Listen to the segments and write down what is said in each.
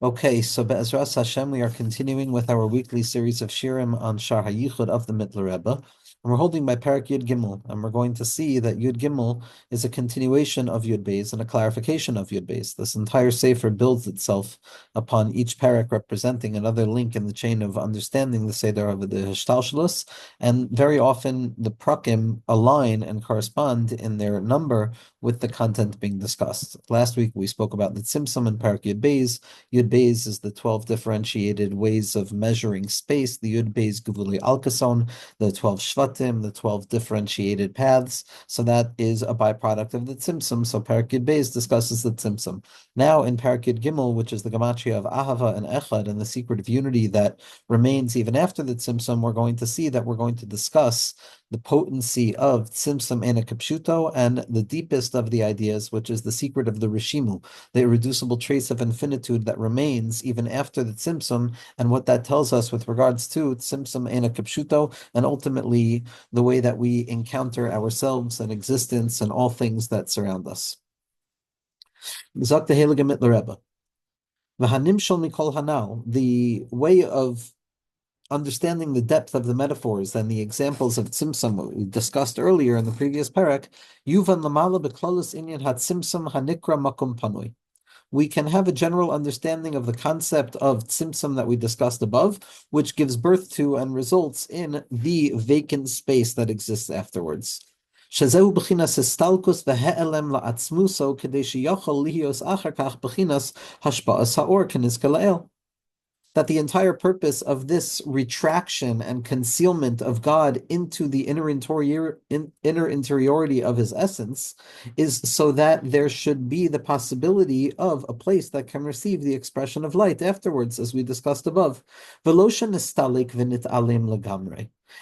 Okay, so Be'ezras Hashem, we are continuing with our weekly series of shirim on Shaar HaYichud of the Mitteler Rebbe, and we're holding by Parak Yud Gimel, and we're going to see that Yud Gimel is a continuation of Yud Beis and a clarification of Yud Beis. This entire sefer builds itself upon each parak representing another link in the chain of understanding the Seder of the Hishtalshelus, and very often the prakim align and correspond in their number with the content being discussed. Last week we spoke about the Tzimtzum and Parak Yud Beis. Yud Beis is the 12 differentiated ways of measuring space. The Yud Beis Gevulei Alkason, the 12 Shvatim, the 12 differentiated paths. So that is a byproduct of the Tzimtzum. So Parak Yud Beis discusses the Tzimtzum. Now in Parak Yud Gimel, which is the Gematria of Ahava and Echad and the secret of unity that remains even after the Tzimtzum, we're going to see that we're going to discuss the potency of Tzimtzum Ena Kapshuto and the deepest of the ideas, which is the secret of the Reshimu, the irreducible trace of infinitude that remains even after the Tzimtzum, and what that tells us with regards to Tzimtzum Ena Kapshuto, and ultimately the way that we encounter ourselves and existence and all things that surround us. Zok the Heilige Mitteler Rebbe. V'hanimshol mikol hanal, the way of understanding the depth of the metaphors and the examples of tzimtzum, what we discussed earlier in the previous parak, yuvan lamala beklolus inyan hatzimtzum hanikra makum panui. We can have a general understanding of the concept of tzimtzum that we discussed above, which gives birth to and results in the vacant space that exists afterwards. Shazehu b'chinas histalkus v'he'elem la'atzmuso kedei sheyochol lihios achar kach b'chinas hashpa'as ha'or kenizka la'el. That the entire purpose of this retraction and concealment of God into the inner interiority of his essence is so that there should be the possibility of a place that can receive the expression of light afterwards, as we discussed above.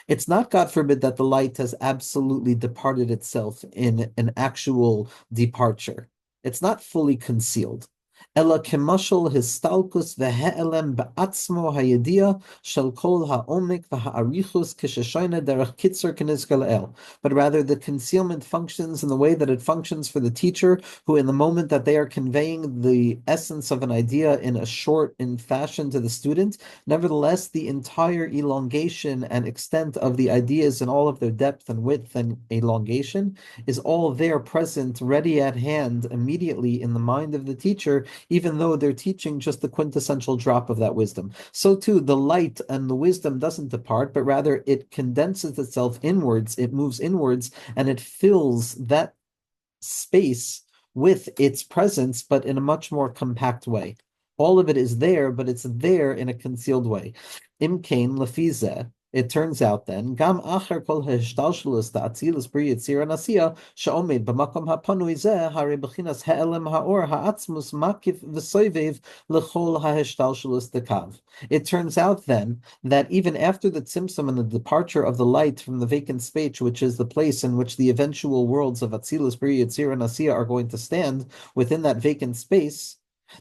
It's not, God forbid, that the light has absolutely departed itself in an actual departure. It's not fully concealed. Ela kemashal histalkus vehe'elem ba'atzmo hayedia shel kol ha'omek v'ha'arichus kishashayna derech kitzer kenizka el. But rather, the concealment functions in the way that it functions for the teacher, who, in the moment that they are conveying the essence of an idea in a short in fashion to the student, nevertheless, the entire elongation and extent of the ideas and all of their depth and width and elongation is all there present, ready at hand, immediately in the mind of the teacher, even though they're teaching just the quintessential drop of that wisdom. So too, the light and the wisdom doesn't depart, but rather it condenses itself inwards, it moves inwards, and it fills that space with its presence, but in a much more compact way. All of it is there, but it's there in a concealed way. Imkain lefizeh. It turns out then, gam acher kol hashtalshelus ta'atzilus bri yitzira nasiya she'omed b'makom hapanui zeh hari b'chinas ha'elem ha'or ha'atzmus makif v'soivev l'chol ha'hashtalshelus dekav. It turns out then that even after the tzimtzum and the departure of the light from the vacant space, which is the place in which the eventual worlds of atzilus bri yitzira nasiya are going to stand within that vacant space,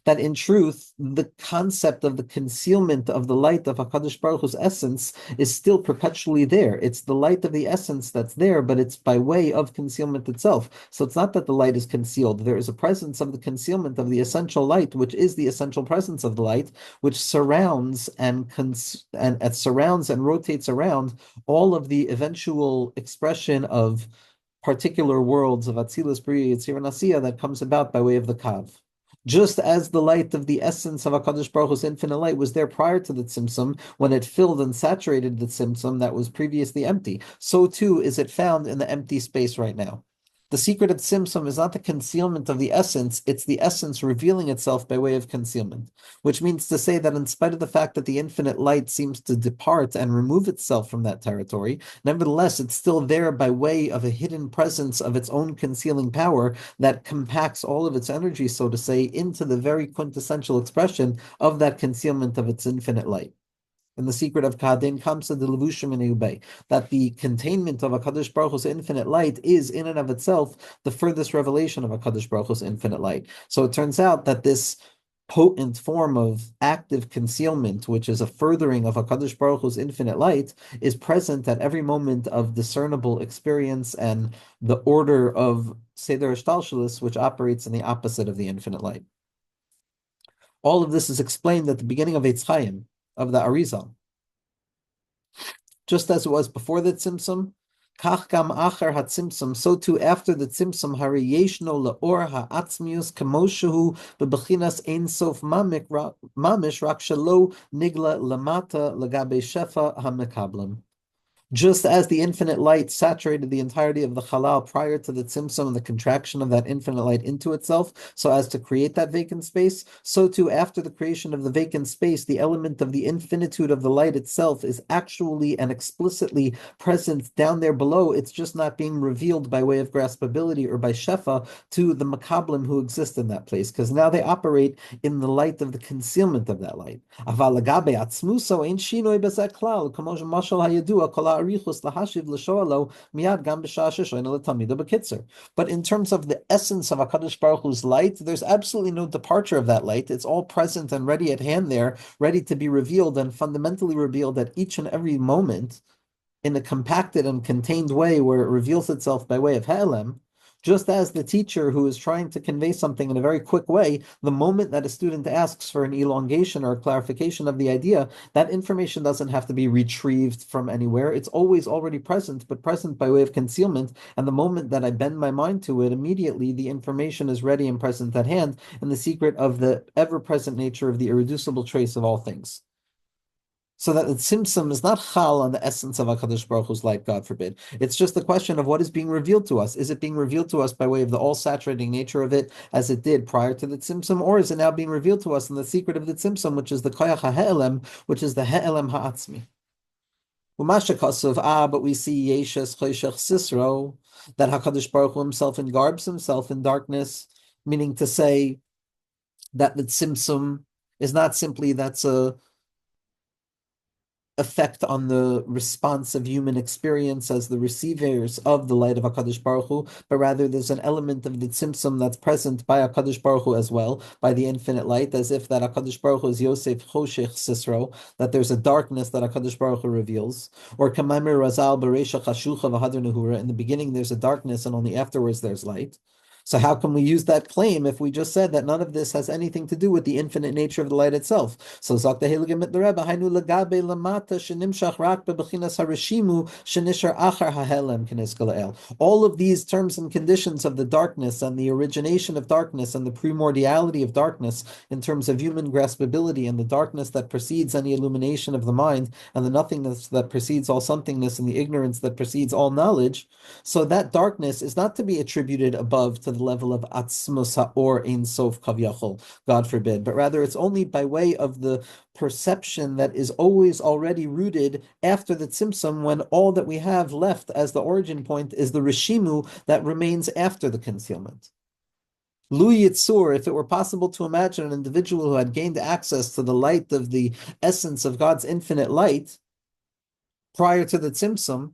that in truth, the concept of the concealment of the light of HaKadosh Baruch Hu's essence is still perpetually there. It's the light of the essence that's there, but it's by way of concealment itself. So it's not that the light is concealed. There is a presence of the concealment of the essential light, which is the essential presence of the light, which surrounds and surrounds and rotates around all of the eventual expression of particular worlds of Atzilus, Bria, Yitzir, and Asiya that comes about by way of the Kav. Just as the light of the essence of HaKadosh Baruch Hu's infinite light was there prior to the Tzimtzum, when it filled and saturated the Tzimtzum that was previously empty, so too is it found in the empty space right now. The secret of Tzimtzum is not the concealment of the essence, it's the essence revealing itself by way of concealment, which means to say that in spite of the fact that the infinite light seems to depart and remove itself from that territory, nevertheless, it's still there by way of a hidden presence of its own concealing power that compacts all of its energy, so to say, into the very quintessential expression of that concealment of its infinite light. In the secret of Kadin Kamsa de Levushim in Ubay, that the containment of HaKadosh Baruch Hu's infinite light is in and of itself the furthest revelation of HaKadosh Baruch Hu's infinite light. So it turns out that this potent form of active concealment, which is a furthering of HaKadosh Baruch Hu's infinite light, is present at every moment of discernible experience and the order of Seder Shtalshelus, which operates in the opposite of the infinite light. All of this is explained at the beginning of Eitz Chaim, of the Arizal. Just as it was before the Tzimtzum, Kach gam achar hatzimtzum, so too after the Tzimtzum, hari yeshno leor ha'atzmius kamoshehu bebechinas ein sof mamish rak shelo nigla lamata legabe shefa hamekablim. Just as the infinite light saturated the entirety of the halal prior to the tzimtzum and the contraction of that infinite light into itself, so as to create that vacant space, so too after the creation of the vacant space, the element of the infinitude of the light itself is actually and explicitly present down there below. It's just not being revealed by way of graspability or by shefa to the makablim who exist in that place, because now they operate in the light of the concealment of that light. Aval lagabe atzmuso ein shinoi bezeh klal, kamo mashal hayadua kol but in terms of the essence of HaKadosh Baruch Hu's light, there's absolutely no departure of that light. It's all present and ready at hand there, ready to be revealed and fundamentally revealed at each and every moment in a compacted and contained way where it reveals itself by way of Ha'elem. Just as the teacher who is trying to convey something in a very quick way, the moment that a student asks for an elongation or a clarification of the idea, that information doesn't have to be retrieved from anywhere. It's always already present, but present by way of concealment. And the moment that I bend my mind to it, immediately the information is ready and present at hand, and the secret of the ever-present nature of the irreducible trace of all things. So that the tzimtzum is not chal on the essence of HaKadosh Baruch Hu's light, God forbid. It's just the question of what is being revealed to us. Is it being revealed to us by way of the all-saturating nature of it, as it did prior to the tzimtzum, or is it now being revealed to us in the secret of the tzimtzum, which is the koyach ha'elem, which is the ha'elem ha'atzmi? But we see Yeshes Choshech Sisro, that HaKadosh Baruch Hu himself engarbs himself in darkness, meaning to say that the tzimtzum is not simply that's a effect on the response of human experience as the receivers of the light of HaKadosh Baruch Hu, but rather there's an element of the tzimtzum that's present by HaKadosh Baruch Hu as well, by the infinite light, as if that HaKadosh Baruch Hu is Yosef Choshech Sisro, that there's a darkness that HaKadosh Baruch Hu reveals, or Kamaimer Razal Beresha Chashucha V'Hadar Nehura, in the beginning there's a darkness and only afterwards there's light. So how can we use that claim if we just said that none of this has anything to do with the infinite nature of the light itself? So Zakta Heilige Mitteler Rebbe, Hainu Lagabe Lamata Shenimshach Rak Bebechinas Reshimu Shenishar Achar Hahelem Kiniskalael. All of these terms and conditions of the darkness and the origination of darkness and the primordiality of darkness in terms of human graspability and the darkness that precedes any illumination of the mind and the nothingness that precedes all somethingness and the ignorance that precedes all knowledge. So that darkness is not to be attributed above to the level of atzmos ha'or ein sof kavyachol, God forbid, but rather it's only by way of the perception that is always already rooted after the tzimtzum, when all that we have left as the origin point is the reshimu that remains after the concealment. Lu Yitzur, if it were possible to imagine an individual who had gained access to the light of the essence of God's infinite light prior to the tzimtzum,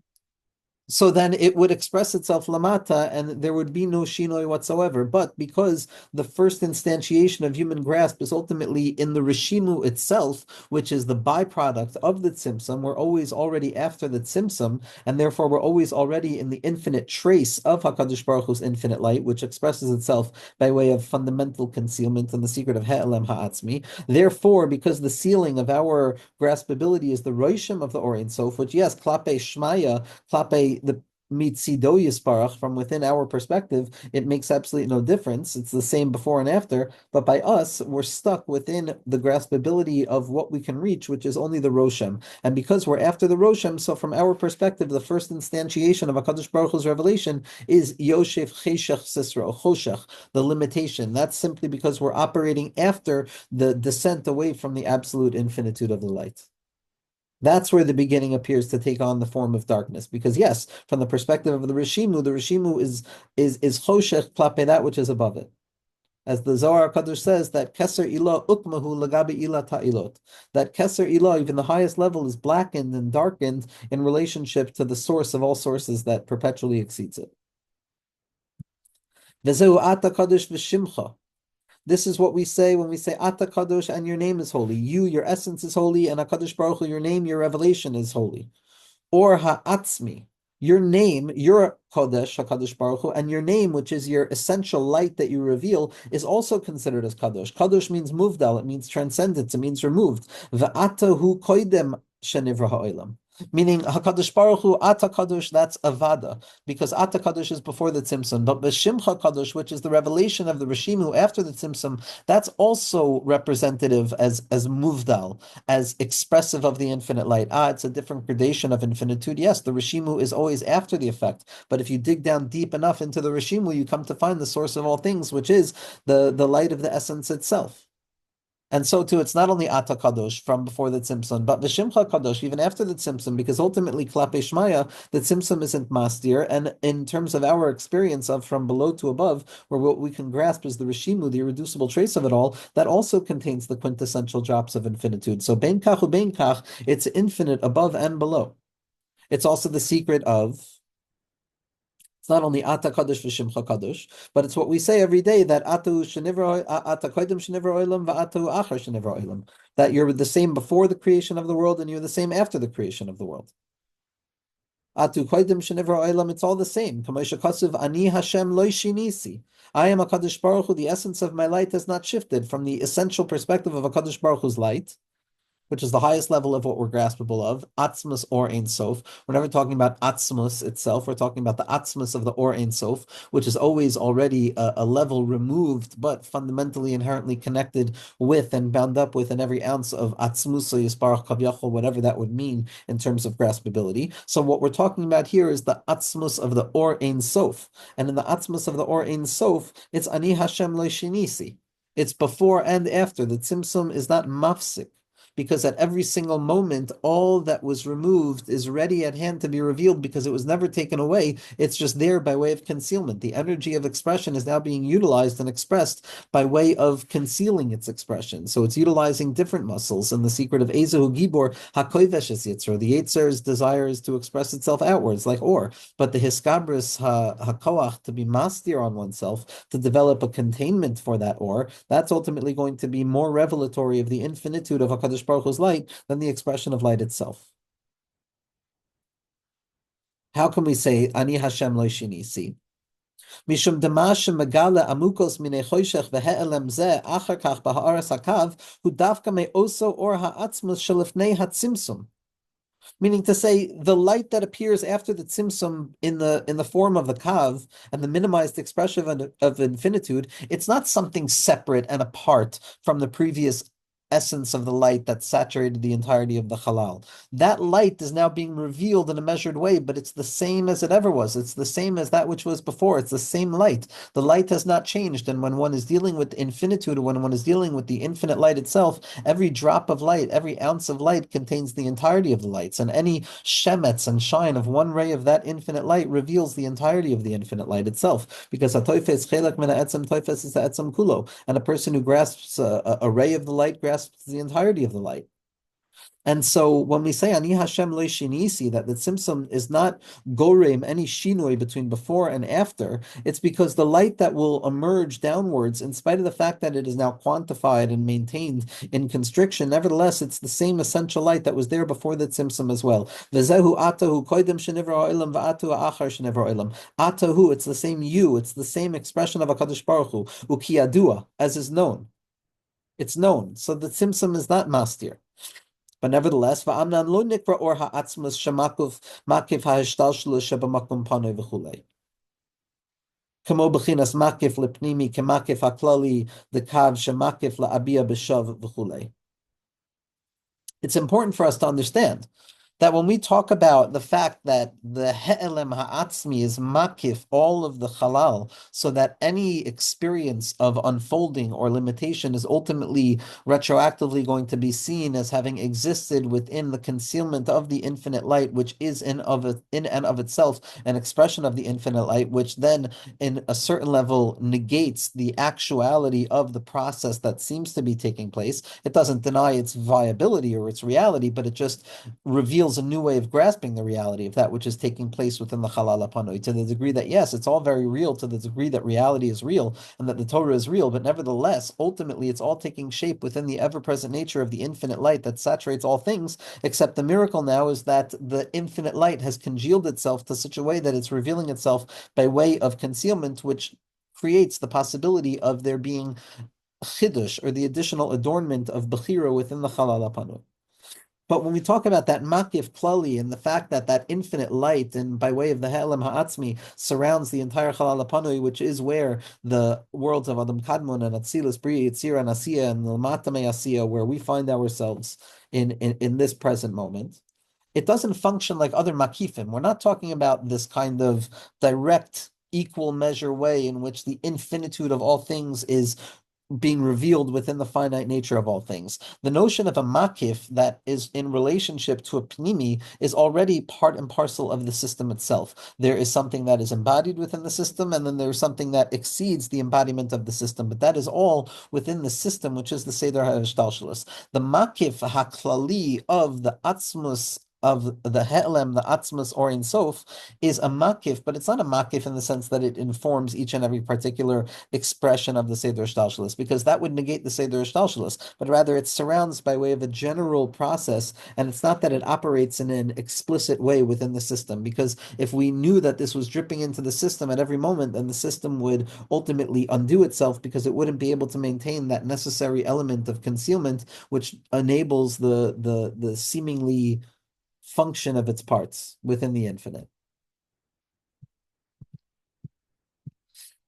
so then it would express itself lamata, and there would be no shinoi whatsoever. But because the first instantiation of human grasp is ultimately in the Reshimu itself, which is the byproduct of the tzimtzum, we're always already after the tzimtzum, and therefore we're always already in the infinite trace of HaKadosh Baruch Hu's infinite light, which expresses itself by way of fundamental concealment and the secret of Ha'elem Ha'atzmi. Therefore, because the ceiling of our graspability is the Roshim of the Or Ein Sof, which, yes, klape shmaya, klape the mitzido yisparach, from within our perspective, it makes absolutely no difference. It's the same before and after, but by us, we're stuck within the graspability of what we can reach, which is only the Roshem. And because we're after the Roshem, so from our perspective, the first instantiation of HaKadosh Baruch Hu's revelation is Yoshef Cheshach Sisra, Choshech, the limitation. That's simply because we're operating after the descent away from the absolute infinitude of the light. That's where the beginning appears to take on the form of darkness. Because yes, from the perspective of the Reshimu is choshech plape, that which is above it. As the Zohar Kadosh says, that Keser Ilah ukmahu lagabi ilah ta'ilot. That Keser Ilah, even the highest level, is blackened and darkened in relationship to the source of all sources that perpetually exceeds it. V'zehu ata kadosh v'shimcha. This is what we say when we say Ata Kadosh and your name is holy. You, your essence is holy, and HaKadosh Baruch Hu, your name, your revelation is holy. Or Ha'atzmi. Your name, your Kodesh, HaKadosh Baruch Hu, and your name, which is your essential light that you reveal, is also considered as Kadosh. Kadosh means muvdal, it means transcendence, it means removed. Ve'ata hu koidem shenivra ha'olam. Meaning, HaKadosh Baruch Hu, Ata Kadosh, that's Avada, because Ata Kadosh is before the Tzimtzum. But B'Shimcha Kadosh, which is the revelation of the Reshimu after the Tzimtzum, that's also representative as Muvdal, as expressive of the infinite light. It's a different gradation of infinitude. Yes, the Reshimu is always after the effect, but if you dig down deep enough into the Reshimu, you come to find the source of all things, which is the light of the essence itself. And so too, it's not only Ata Kadosh from before the Tzimtzum, but V'Shimcha Kadosh even after the Tzimtzum, because ultimately Klape Shmaya, the Tzimtzum isn't mastir, and in terms of our experience of from below to above, where what we can grasp is the Reshimu, the irreducible trace of it all, that also contains the quintessential drops of infinitude. So Bein Kach Ubein Kach, it's infinite above and below. It's also the secret of it's not only Ata Kadosh v'Shimcha Kadosh, but it's what we say every day that Atu Shenivra Ata Kodim Shenivra Olam v'Atu Achar Shenivra Olam. That you're the same before the creation of the world and you're the same after the creation of the world. Atu Kodim Shenivra Olam. It's all the same. Kamosha Kasuv Ani Hashem Lo Shinisi. I am a Kadosh Baruch Hu. The essence of my light has not shifted from the essential perspective of a Kadosh Baruch Hu's light, which is the highest level of what we're graspable of, Atzmus or Ein Sof. We're never talking about Atzmus itself. We're talking about the Atzmus of the or Ein Sof, which is always already a level removed, but fundamentally inherently connected with and bound up with in every ounce of Atzmus or Yisparach Kavyachol, whatever that would mean in terms of graspability. So what we're talking about here is the Atzmus of the or Ein Sof. And in the Atzmus of the or Ein Sof, it's Ani Hashem Lo Shinisi. It's before and after. The Tzimtzum is not mafsik, because at every single moment, all that was removed is ready at hand to be revealed because it was never taken away. It's just there by way of concealment. The energy of expression is now being utilized and expressed by way of concealing its expression. So it's utilizing different muscles. And the secret of Ezehu Gibor, HaKoivesh es Yitzro, the Yitzer's desire is to express itself outwards, like or. But the Hiskabris HaKoach, to be mastir on oneself, to develop a containment for that or, that's ultimately going to be more revelatory of the infinitude of HaKadosh Baruch Hu's light than the expression of light itself. How can we say Ani Hashem Lo Shinisi? Mishum Damash Megala Amukos Mine Choshech Ve'Elem Zeh Achar Kach Ba'Haaras Hakav Hu Davka Me Oso Or Ha'atzmus Shelifnei Hatzimsum. Meaning to say, the light that appears after the tzimtzum in the form of the kav and the minimized expression of infinitude, it's not something separate and apart from the previous essence of the light that saturated the entirety of the halal. That light is now being revealed in a measured way, but it's the same as it ever was. It's the same as that which was before. It's the same light. The light has not changed. And when one is dealing with infinitude, when one is dealing with the infinite light itself, every drop of light, every ounce of light contains the entirety of the lights. And any shemetz and shine of one ray of that infinite light reveals the entirety of the infinite light itself. Because a toifes chelak min ha'etzem toifes is ha'etzem kulo. And a person who grasps a ray of the light grasps the entirety of the light. And so when we say Ani Hashem Lo Shinisi, that the Tzimtzum is not gorem, any shinoi between before and after, it's because the light that will emerge downwards, in spite of the fact that it is now quantified and maintained in constriction, nevertheless, it's the same essential light that was there before the Tzimtzum as well. V'zehu atahu koidem shenivra ha'olam v'atu ha'achar shenivra ha'olam. Atahu, it's the same you, it's the same expression of HaKadosh Baruch Hu, ukiyadua, as is known. It's known. So the Tzimtzum is not mastir. But nevertheless, va'amnan lo nikra or ha'atzmus shemakuf makif ha'ishtalshlu shebamakum panoi v'chulei. Kamo b'chinas makif lepnimi kemakif ha'klali the kav shemakif la'abiyah b'shav v'chulei. It's important for us to understand that when we talk about the fact that the he'elem ha'atzmi is makif all of the halal, so that any experience of unfolding or limitation is ultimately retroactively going to be seen as having existed within the concealment of the infinite light, which is in and of itself an expression of the infinite light, which then in a certain level negates the actuality of the process that seems to be taking place. It doesn't deny its viability or its reality, but it just reveals reveals a new way of grasping the reality of that which is taking place within the Halal Hapanui, to the degree that, yes, it's all very real, to the degree that reality is real and that the Torah is real, but nevertheless, ultimately, it's all taking shape within the ever-present nature of the infinite light that saturates all things, except the miracle now is that the infinite light has congealed itself to such a way that it's revealing itself by way of concealment, which creates the possibility of there being chidush, or the additional adornment of bechira within the Halal Hapanui. But when we talk about that makif klali and the fact that that infinite light and by way of the ha'elam ha'atzmi surrounds the entire Chalal Hapanui, which is where the worlds of Adam Kadmon and Atzilus, Bri, Yitzira, and Asiya, and Lamata Asiya, where we find ourselves in this present moment, it doesn't function like other makifim. We're not talking about this kind of direct, equal measure way in which the infinitude of all things is being revealed within the finite nature of all things. The notion of a makif that is in relationship to a pnimi is already part and parcel of the system itself. There is something that is embodied within the system, and then there's something that exceeds the embodiment of the system, but that is all within the system, which is the Seder HaShtalshelus. The makif haklali of the atzmus of the He'lem, the Atzmus or Ein Sof, is a makif, but it's not a makif in the sense that it informs each and every particular expression of the Seder Shtalshelus, because that would negate the Seder Shtalshelus, but rather it surrounds by way of a general process, and it's not that it operates in an explicit way within the system, because if we knew that this was dripping into the system at every moment, then the system would ultimately undo itself, because it wouldn't be able to maintain that necessary element of concealment, which enables the seemingly function of its parts within the infinite.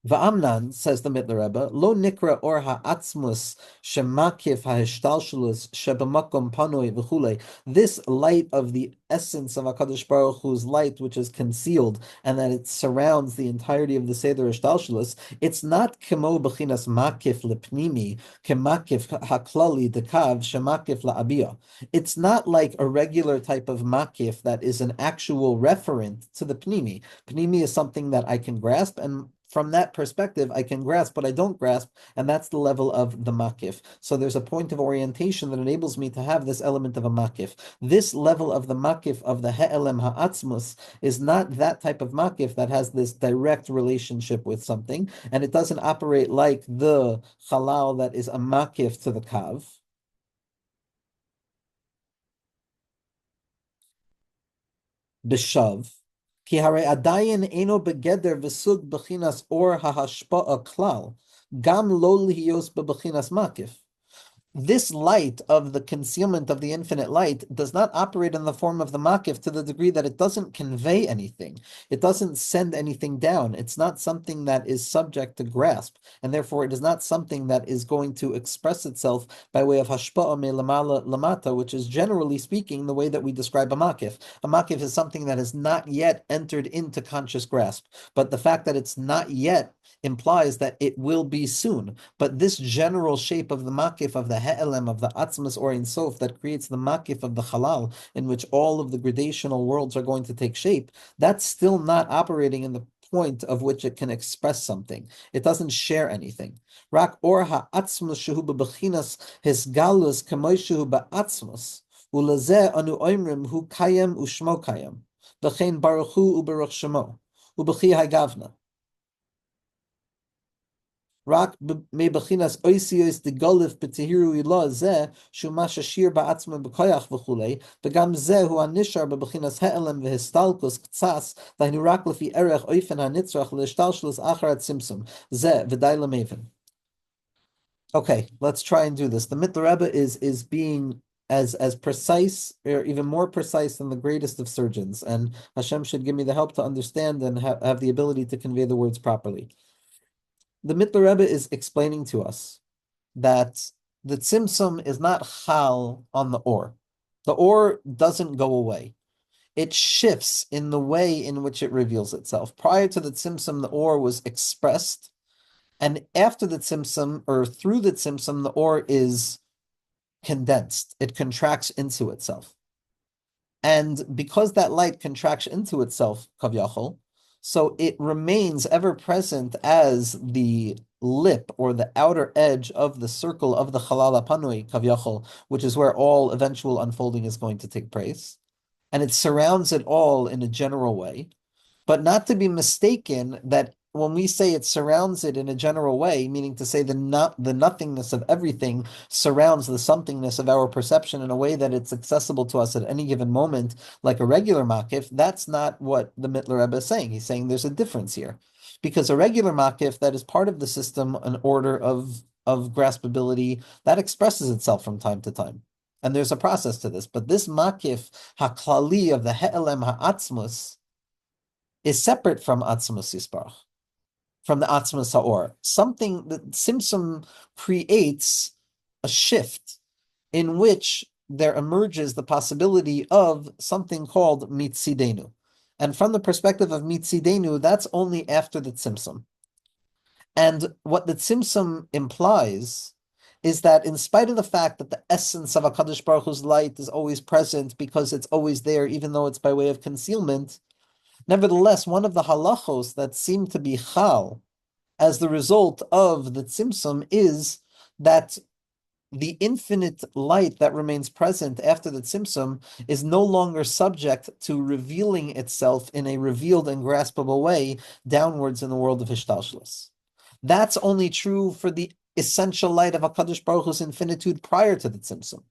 Va'amnan, says the Mitteler Rebbe, lo nikra or ha'atzmus shemakif ha'hishtalshelus shebamakom panoi v'chule. This light of the essence of HaKadosh Baruch Hu's light, which is concealed, and that it surrounds the entirety of the Seder Hishtalshelus, it's not kemo b'chinas makif lepnimi, kemakif haklali dekav shemakif la'abiyah. It's not like a regular type of makif that is an actual referent to the pnimi. Pnimi is something that I can grasp, and from that perspective, I can grasp, but I don't grasp, and that's the level of the makif. So there's a point of orientation that enables me to have this element of a makif. This level of the makif of the he'elem ha'atzmus is not that type of makif that has this direct relationship with something, and it doesn't operate like the halal that is a makif to the kav. B'shav. Ki hare adayin eno begeder v'sug b'chinas or hahashpa'a klal, gam lo lihiyos b'chinas makif. This light of the concealment of the infinite light does not operate in the form of the makif to the degree that it doesn't convey anything. It doesn't send anything down. It's not something that is subject to grasp, and therefore it is not something that is going to express itself by way of hashpa'a me lamala lamata, which is generally speaking the way that we describe a makif. A makif is something that has not yet entered into conscious grasp, but the fact that it's not yet implies that it will be soon. But this general shape of the makif of the he'elem, of the atzmas or Ein Sof, that creates the makif of the halal, in which all of the gradational worlds are going to take shape, that's still not operating in the point of which it can express something. It doesn't share anything. Rak or ha'atzmas shehu bebechinas hisgalus kamoy shehu ba'atzmas ulazeh anu oimrim hu kayem ushmo kayem v'chein baruch hu u'baruch shemo u'b'chi ha'gavna. Rak me bechinas oisios de golif b'tehiru ilah zeh shuma shashir ba'atzma b'koyach v'chulei v'gam zeh hu anishar bechinas he'elem v'histalkus k'tzas v'hinu rak lefi erech oifen ha'nitzrach l'shtalshlus acharat simsum zeh v'day l'meven. Okay, let's try and do this. The Mitteler Rebbe is being as precise, or even more precise than the greatest of surgeons, and Hashem should give me the help to understand and have the ability to convey the words properly. The Mitteler Rebbe is explaining to us that the tzimtzum is not chal on the or. The or doesn't go away. It shifts in the way in which it reveals itself. Prior to the tzimtzum, the or was expressed, and after the tzimtzum, or through the tzimtzum, the or is condensed. It contracts into itself. And because that light contracts into itself, kavyachol, so it remains ever present as the lip or the outer edge of the circle of the Chalal Hapanui, kavyachol, which is where all eventual unfolding is going to take place. and it surrounds it all in a general way, but not to be mistaken that when we say it surrounds it in a general way, meaning to say the nothingness of everything surrounds the somethingness of our perception in a way that it's accessible to us at any given moment, like a regular makif, that's not what the Mitteler Rebbe is saying. He's saying there's a difference here. Because a regular makif that is part of the system, an order of graspability, that expresses itself from time to time. And there's a process to this. But this makif haklali of the he'elem ha'atzmus is separate from atzmus yisbarach, from the atzmus ha'or. Something that Tzimtzum creates a shift in which there emerges the possibility of something called mitzidenu. And from the perspective of mitzidenu, that's only after the Tzimtzum. And what the Tzimtzum implies is that in spite of the fact that the essence of HaKadosh Baruch Hu's light is always present because it's always there, even though it's by way of concealment, nevertheless, one of the halachos that seem to be chal as the result of the Tzimtzum is that the infinite light that remains present after the Tzimtzum is no longer subject to revealing itself in a revealed and graspable way downwards in the world of Hishtalshlus. That's only true for the essential light of HaKadosh Baruch Hu's infinitude prior to the Tzimtzum,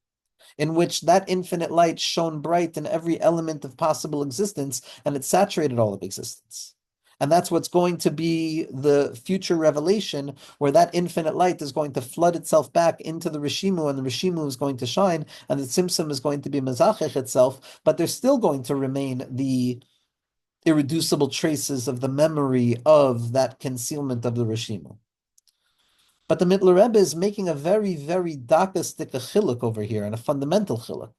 in which that infinite light shone bright in every element of possible existence, and it saturated all of existence. And that's what's going to be the future revelation, where that infinite light is going to flood itself back into the Reshimu, and the Reshimu is going to shine, and the Tzimtzum is going to be Mezachech itself, but there's still going to remain the irreducible traces of the memory of that concealment of the Reshimu. But the Mitteler Rebbe is making a very, very dakastic chiluk over here, and a fundamental chiluk,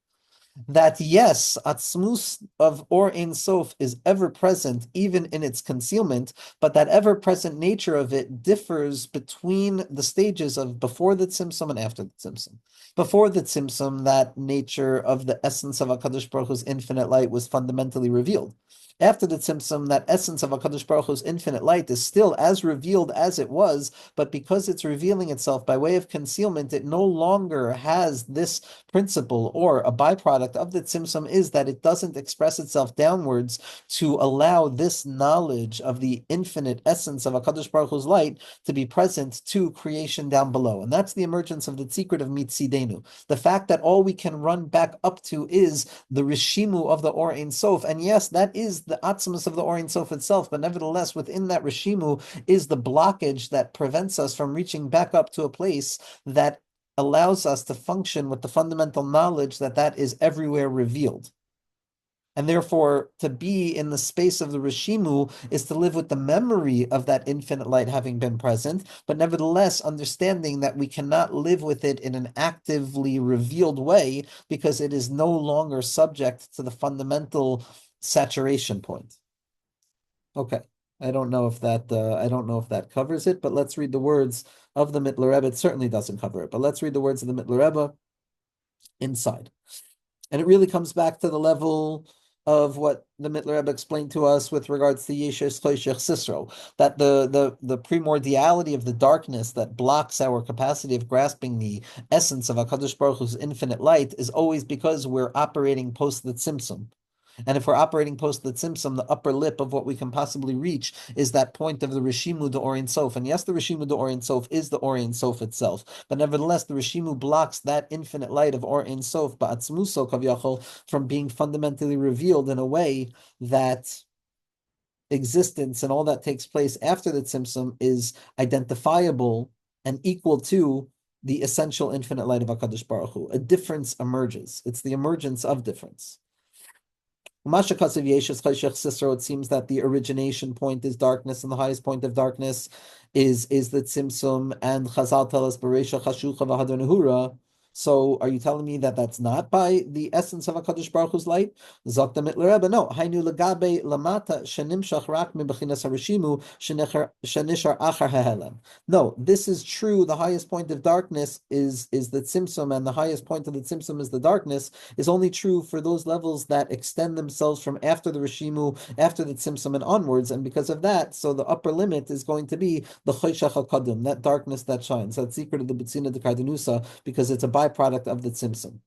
that yes, atzmus of Or Ein Sof is ever present, even in its concealment, but that ever present nature of it differs between the stages of before the Tzimtzum and after the Tzimtzum. Before the Tzimtzum, that nature of the essence of HaKadosh Baruch Hu's infinite light was fundamentally revealed. After the Tzimtzum, that essence of HaKadosh Baruch Hu's infinite light is still as revealed as it was, but because it's revealing itself by way of concealment, it no longer has this principle, or a byproduct of the Tzimtzum is that it doesn't express itself downwards to allow this knowledge of the infinite essence of HaKadosh Baruch Hu's light to be present to creation down below. And that's the emergence of the secret of Mitzidenu. The fact that all we can run back up to is the Reshimu of the Or Ein Sof. And yes, that is the Atzmus of the Or Ein Sof itself, but nevertheless, within that Reshimu is the blockage that prevents us from reaching back up to a place that allows us to function with the fundamental knowledge that that is everywhere revealed. And therefore, to be in the space of the Reshimu is to live with the memory of that infinite light having been present, but nevertheless understanding that we cannot live with it in an actively revealed way because it is no longer subject to the fundamental saturation point. Okay. I don't know if that covers it, but let's read the words of the Mitteler Rebbe. It certainly doesn't cover it, but let's read the words of the Mitteler Rebbe inside. And it really comes back to the level of what the Mitteler Rebbe explained to us with regards to Yeshes Choshech Sisro, that the primordiality of the darkness that blocks our capacity of grasping the essence of HaKadosh Baruch Hu's infinite light is always because we're operating post the Tzimtzum. And if we're operating post the Tzimtzum, the upper lip of what we can possibly reach is that point of the Reshimu de Or Ein Sof. And yes, the Reshimu de Or Ein Sof is the Or Ein Sof itself. But nevertheless, the Reshimu blocks that infinite light of Or Ein Sof, Ba'atzmuso Kavyachol, from being fundamentally revealed in a way that existence and all that takes place after the Tzimtzum is identifiable and equal to the essential infinite light of HaKadosh Baruch Hu. A difference emerges. It's the emergence of difference. It seems that the origination point is darkness, and the highest point of darkness is the Tzimtzum, and Chazal tell us Bereisha Chashucha v'Hadar Nehura. So are you telling me that that's not by the essence of HaKadosh Baruch Hu's light? Zok the Mitteler Rebbe, no. Hainu legabe lamata shenimshach rak mibechinas harishimu shenishar achar hahelem. No, this is true. The highest point of darkness is the Tzimtzum, and the highest point of the Tzimtzum is the darkness, is only true for those levels that extend themselves from after the Reshimu, after the Tzimtzum and onwards, and because of that, so the upper limit is going to be the Choshech HaKadim, that darkness that shines, that secret of the B'tzina de Kardanusa, because it's a byproduct of the Tzimtzum.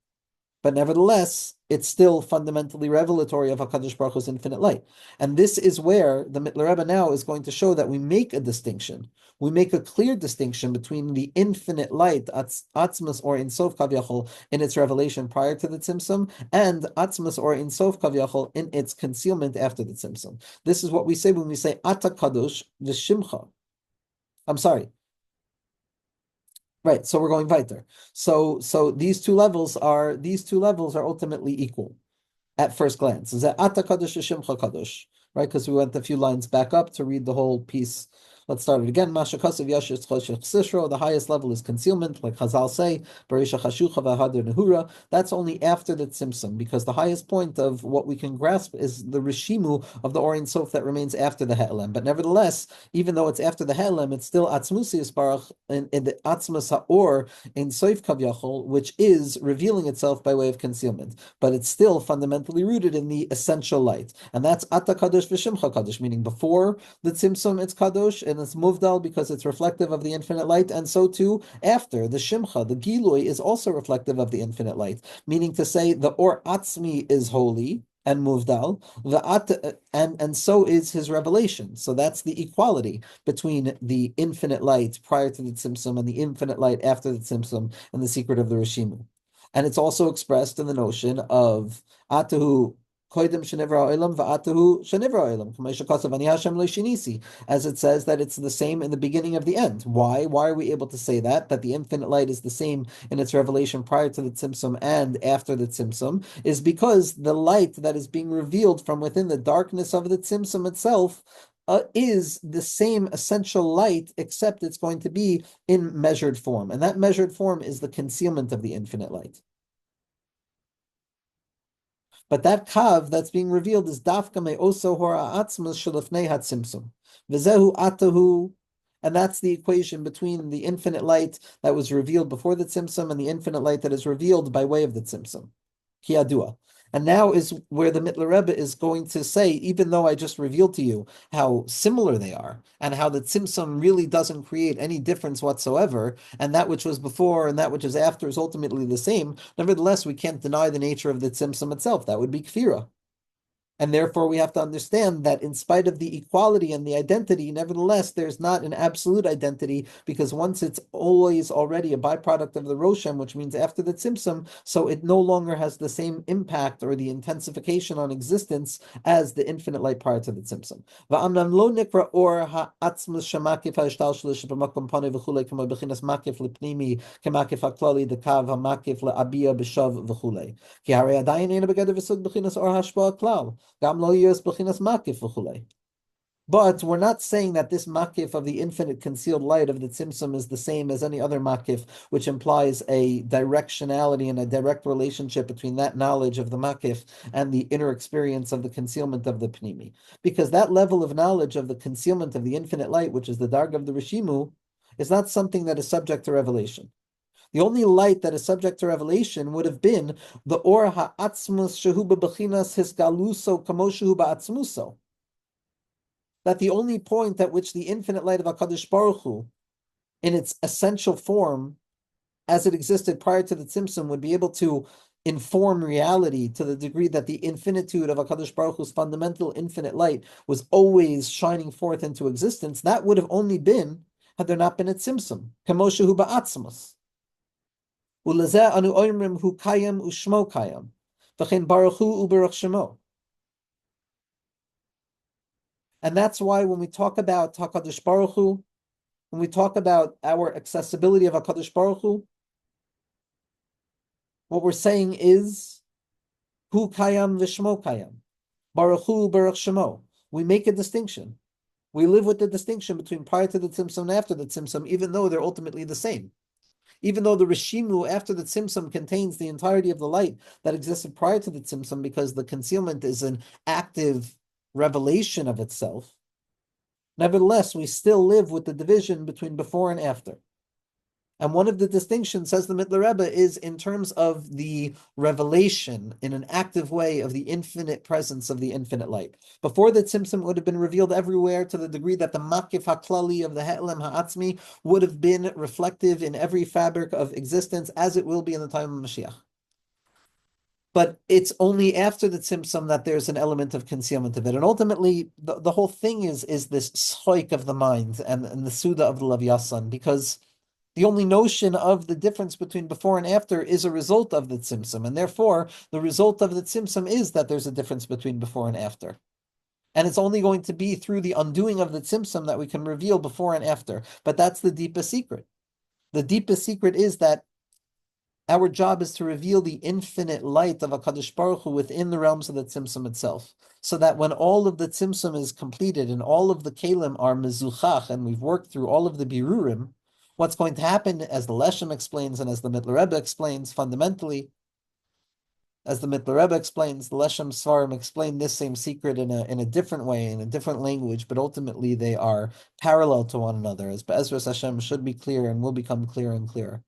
but nevertheless, it's still fundamentally revelatory of HaKadosh Baruch Hu's infinite light. And this is where the Mitteler Rebbe now is going to show that we make a distinction. We make a clear distinction between the infinite light, Atzmus or Ein Sof Kavyachol, in its revelation prior to the Tzimtzum, and Atzmus or Ein Sof Kavyachol in its concealment after the Tzimtzum. This is what we say when we say Ata Kadosh V'Shimcha. I'm sorry. Right, so we're going weiter. So these two levels are ultimately equal at first glance. Is that Ata Kadosh Shimcha Kadosh, right? Because we went a few lines back up to read the whole piece. Let's start it again. Masha Kasav Yashis Choshech Sishro. The highest level is concealment, like Chazal say, Berisha Chashucha V'Hadir Nehura. That's only after the Tzimtzum, because the highest point of what we can grasp is the Reshimu of the Or Ein Sof that remains after the He'elem. But nevertheless, even though it's after the He'elem, it's still Atzmusi Yisbarach in the Atzmus HaOr Ein Sof Kavyachol, which is revealing itself by way of concealment. But it's still fundamentally rooted in the essential light. And that's Ata Kadosh V'Shimcha Kadosh, meaning before the Tzimtzum it's Kadosh, and it's Muvdal because it's reflective of the infinite light, and so too after the Shimcha, the Gilui is also reflective of the infinite light, meaning to say the Or Atzmi is holy and Muvdal, and so is his revelation. So that's the equality between the infinite light prior to the Tzimtzum and the infinite light after the Tzimtzum and the secret of the Reshimu. And it's also expressed in the notion of Atahu Koidim Shenivra Olam Va'atahu Shenivra Olam, Ani Hashem Shinisi, as it says that it's the same in the beginning of the end. Why? Why are we able to say that? That the infinite light is the same in its revelation prior to the Tzimtzum and after the Tzimtzum, is because the light that is being revealed from within the darkness of the Tzimtzum itself is the same essential light, except it's going to be in measured form. And that measured form is the concealment of the infinite light. But that kav that's being revealed is dafka me'oso hora atzmas shalafnei hatzimsum. V'zehu atahu, and that's the equation between the infinite light that was revealed before the tzimsum and the infinite light that is revealed by way of the tzimsum. Kiadua. And now is where the Mitteler Rebbe is going to say, even though I just revealed to you how similar they are, and how the Tzimtzum really doesn't create any difference whatsoever, and that which was before and that which is after is ultimately the same, nevertheless, we can't deny the nature of the Tzimtzum itself. That would be Kfira. And therefore, we have to understand that in spite of the equality and the identity, nevertheless, there's not an absolute identity, because once it's always already a byproduct of the Roshem, which means after the Tzimtzum, so it no longer has the same impact or the intensification on existence as the infinite light prior to the Tzimtzum. V'amnam lo nikra or ha'atzmus shemakif ha'ishtalshlish b'makom panei v'chulei k'mo b'chinas makif l'pnimi k'makif ha'klali dekav ha'makif le'abiyah b'shav v'chulei. Ki harei adayin eina b'geder v'sug b'chinas or ha'shpa klal. But we're not saying that this makif of the infinite concealed light of the tzimtzum is the same as any other makif, which implies a directionality and a direct relationship between that knowledge of the makif and the inner experience of the concealment of the pnimi. Because that level of knowledge of the concealment of the infinite light, which is the darg of the Reshimu, is not something that is subject to revelation. The only light that is subject to revelation would have been the Or ha'atzmus shehu bebechinas hisgaluso kamo shehu ba'atzmuso. That the only point at which the infinite light of HaKadosh Baruch Hu, in its essential form, as it existed prior to the Tzimtzum, would be able to inform reality to the degree that the infinitude of HaKadosh Baruch Hu's fundamental infinite light was always shining forth into existence. That would have only been had there not been a Tzimtzum, kamo shehu ba'atzmus. Anu oimrim hu kayam ushmo kayam, v'chein baruch hu u'baruch shemo. And that's why when we talk about HaKadosh Baruch Hu, when we talk about our accessibility of HaKadosh Baruch Hu, what we're saying is hu kayam v'shmo kayam, baruch hu baruch shemo. We make a distinction. We live with the distinction between prior to the tzimtzum and after the tzimtzum, even though they're ultimately the same. Even though the Reshimu after the Tzimtzum contains the entirety of the light that existed prior to the Tzimtzum, because the concealment is an active revelation of itself, nevertheless, we still live with the division between before and after. And one of the distinctions, says the Mitteler Rebbe, is in terms of the revelation in an active way of the infinite presence of the infinite light. Before the Tzimtzum would have been revealed everywhere to the degree that the Makif HaKlali of the He'elem Ha'atzmi would have been reflective in every fabric of existence, as it will be in the time of Mashiach. But it's only after the tzimtzum that there's an element of concealment of it. And ultimately, the whole thing is this schoik of the mind and the Suda of the Lavyasan, because the only notion of the difference between before and after is a result of the tzimtzum. And therefore, the result of the tzimtzum is that there's a difference between before and after. And it's only going to be through the undoing of the tzimtzum that we can reveal before and after. But that's the deepest secret. The deepest secret is that our job is to reveal the infinite light of HaKadosh Baruch Hu within the realms of the tzimtzum itself. So that when all of the tzimtzum is completed and all of the kelim are mezuchach, and we've worked through all of the birurim, what's going to happen, as the Leshem explains and as the Mitteler Rebbe explains fundamentally, as the Mitteler Rebbe explains, the Leshem Svarim explain this same secret in a different way, in a different language, but ultimately they are parallel to one another, as Be'ezras Hashem should be clear and will become clearer and clearer.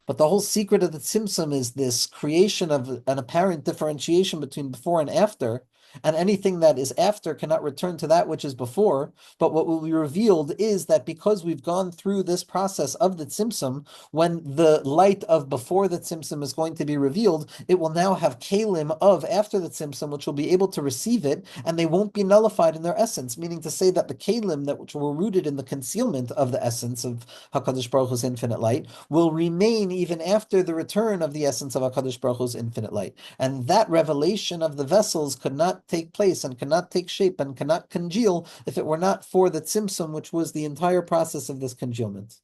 But the whole secret of the tzimtzum is this creation of an apparent differentiation between before and after, and anything that is after cannot return to that which is before. But what will be revealed is that because we've gone through this process of the tzimtzum, when the light of before the tzimtzum is going to be revealed, it will now have kalim of after the tzimtzum, which will be able to receive it, and they won't be nullified in their essence, meaning to say that the kalim that which were rooted in the concealment of the essence of HaKadosh Baruch Hu's infinite light will remain even after the return of the essence of HaKadosh Baruch Hu's infinite light. And that revelation of the vessels could not take place and cannot take shape and cannot congeal if it were not for the tzimtzum, which was the entire process of this congealment.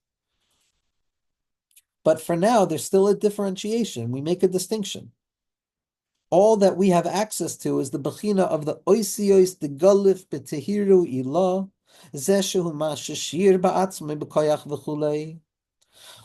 But for now, there's still a differentiation. We make a distinction. All that we have access to is the bechina of the oisios, the galif, betehiru ilah, zeshehu ma sheshir ba'atzmei b'koyach v'chulei.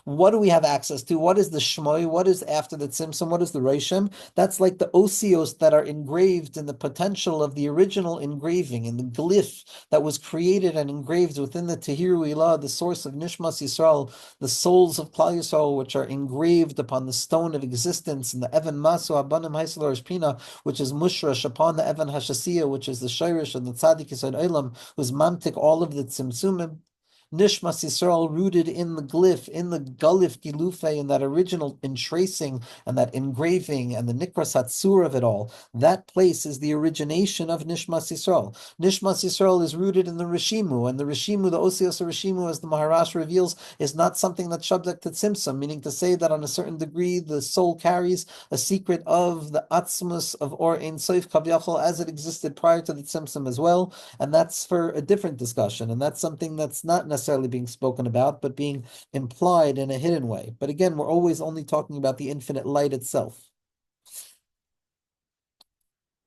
What do we have access to? What is the shmoy? What is after the tzimtzum? What is the reishim? That's like the osios that are engraved in the potential of the original engraving, in the glyph that was created and engraved within the Tehiru Ilah, the source of Nishmas Yisrael, the souls of Klal Yisrael, which are engraved upon the stone of existence, and the Evan Masu Abanim Haisel Pina, which is mushrash upon the Evan Hashasiyah, which is the Shirish and the Tzaddik Yisrael Olam, who's mamtik all of the tzimtzumim. Nishmas Yisrael rooted in the glyph, in the galif gilufe, in that original entracing and that engraving and the nikras hatzur of it all. That place is the origination of Nishmas Yisrael. Nishmas Yisrael is rooted in the Reshimu, and the Reshimu, the Osios of Reshimu, as the Maharash reveals, is not something that's subject to tzimtzum, meaning to say that on a certain degree the soul carries a secret of the atzmus of Or Ein Sof Kavyachol as it existed prior to the tzimtzum as well, and that's for a different discussion, and that's something that's not necessarily being spoken about, but being implied in a hidden way. But again, we're always only talking about the infinite light itself.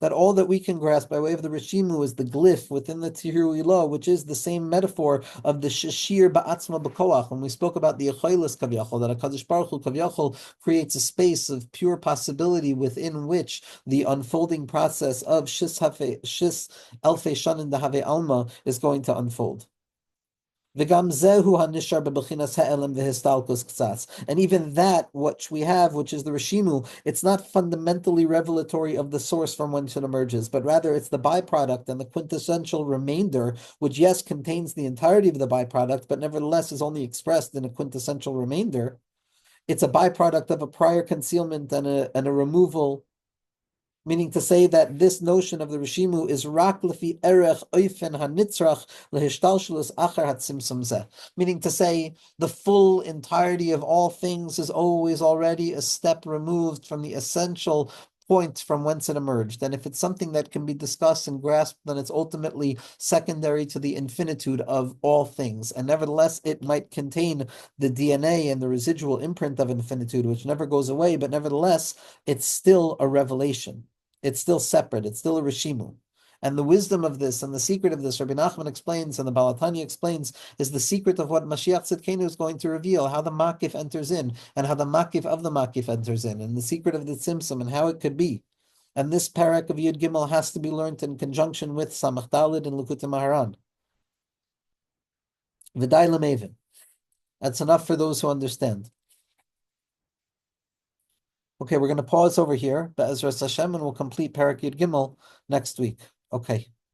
That all that we can grasp by way of the Reshimu is the glyph within the Tihiru Ilah, which is the same metaphor of the Shashir Ba'atzma B'koach. When we spoke about the Yecholos Kavyachol, that HaKadosh Baruch Hu Kavyachol creates a space of pure possibility within which the unfolding process of Shis Elfei Shanin Dahave Alma is going to unfold. And even that, which we have, which is the Reshimu, it's not fundamentally revelatory of the source from whence it emerges, but rather it's the byproduct and the quintessential remainder, which, yes, contains the entirety of the byproduct, but nevertheless is only expressed in a quintessential remainder. It's a byproduct of a prior concealment and a removal, meaning to say that this notion of the Reshimu is rak lefi erech oifen hanitzrach lehishtalshelus achar hatzimtzum zeh. Meaning to say the full entirety of all things is always already a step removed from the essential point from whence it emerged. And if it's something that can be discussed and grasped, then it's ultimately secondary to the infinitude of all things. And nevertheless, it might contain the DNA and the residual imprint of infinitude, which never goes away, but nevertheless, it's still a revelation. It's still separate. It's still a Reshimu. And the wisdom of this and the secret of this, Rabbi Nachman explains and the Balatanya explains, is the secret of what Mashiach Tzidkenu is going to reveal, how the Makif enters in, and how the Makif of the Makif enters in, and the secret of the Tzimtzum, and how it could be. And this parak of Yud Gimel has to be learned in conjunction with Samach Dalid and Likutei Maharan. V'day l'mevin. That's enough for those who understand. Okay, we're going to pause over here, Be'ezras Hashem, and we'll complete Parak Yud Gimel next week. Okay.